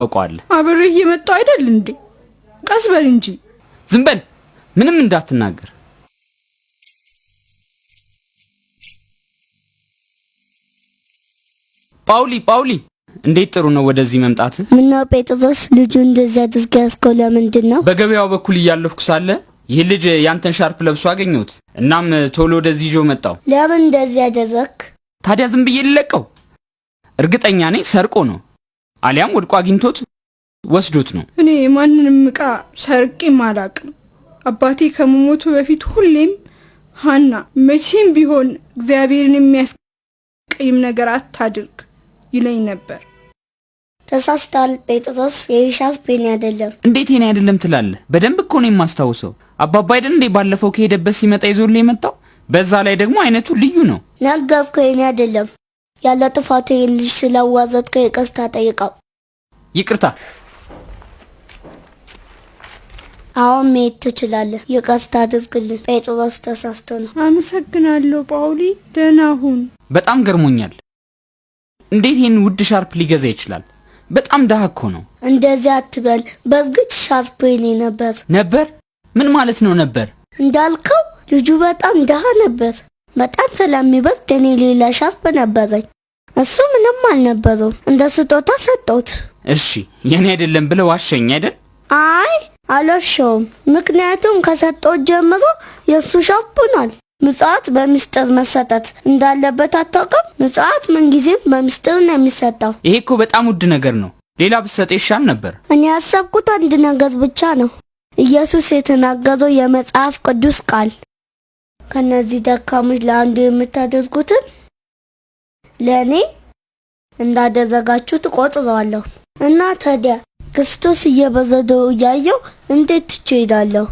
አውቀዋል። አብሬ እየመጣሁ አይደል እንዴ? ቀስ በል እንጂ። ዝም በል፣ ምንም እንዳትናገር። ጳውሊ፣ እንዴት ጥሩ ነው ወደዚህ መምጣት። ምነው ጴጥሮስ ልጁ እንደዚህ አድርገህ ለምንድን ነው? በገበያው በኩል እያለፍኩ ሳለ ይህ ልጅ ያንተን ሻርፕ ለብሶ አገኘሁት። እናም ቶሎ ወደዚህ ይዤው መጣሁ። ለምን እንደዚህ አደረክ? ታዲያ ዝም ብዬ ልለቀው? እርግጠኛ ነኝ ሰርቆ ነው፣ አሊያም ወድቆ አግኝቶት ወስዶት ነው። እኔ ማንንም ዕቃ ሰርቄም አላቅም። አባቴ ከመሞቱ በፊት ሁሌም ሃና መቼም ቢሆን እግዚአብሔርን የሚያስቀይም ነገር አታድርግ ይለኝ ነበር። ተሳስተሃል ጴጥሮስ፣ የሻስፔን አይደለም። እንዴት የኔ አይደለም ትላለህ? በደንብ እኮ ነው የማስታውሰው። አባባ አይደል እንዴ ባለፈው ከሄደበት ሲመጣ ይዞልኝ የመጣው? በዛ ላይ ደግሞ አይነቱ ልዩ ነው። ነገርኩህ፣ የኔ አይደለም። ያለ ጥፋቱ ልጅ ስላዋዘትከው ይቅርታ ጠይቀው። ይቅርታ። አሁን መሄድ ትችላለህ። ይቅርታ አድርግልን። ጴጥሮስ ተሳስቶ ነው። አመሰግናለሁ ጳውሊ፣ ደህና ሁን። በጣም ገርሞኛል። እንዴት ይሄን ውድ ሻርፕ ሊገዛ ይችላል? በጣም ደሃ እኮ ነው። እንደዚህ አትበል። በእርግጥ ሻስፔን ነበር። ምን ማለት ነው ነበር? እንዳልከው ልጁ በጣም ደሃ ነበር። በጣም ስለሚበልጥ እኔ ሌላ ሻርፕ ነበረኝ። እሱ ምንም አልነበረው። እንደ ስጦታ ሰጠሁት። እሺ የኔ አይደለም ብለው ዋሸኝ አይደል? አይ አልዋሸሁም። ምክንያቱም ከሰጠሁት ጀምሮ የእሱ ሻርፕ ሆኗል። ምጽዋት በሚስጥር መሰጠት እንዳለበት አታውቅም? ምጽዋት ምንጊዜም በሚስጥር ነው የሚሰጠው። ይሄ እኮ በጣም ውድ ነገር ነው። ሌላ ብትሰጥ ይሻል ነበር። እኔ ያሰብኩት አንድ ነገር ብቻ ነው። ኢየሱስ የተናገረው የመጽሐፍ ቅዱስ ቃል ከነዚህ ደካሞች ለአንዱ የምታደርጉትን ለእኔ እንዳደረጋችሁ ትቆጥረዋለሁ። እና ታዲያ ክርስቶስ እየበረደው እያየው እንዴት ትቼ እሄዳለሁ?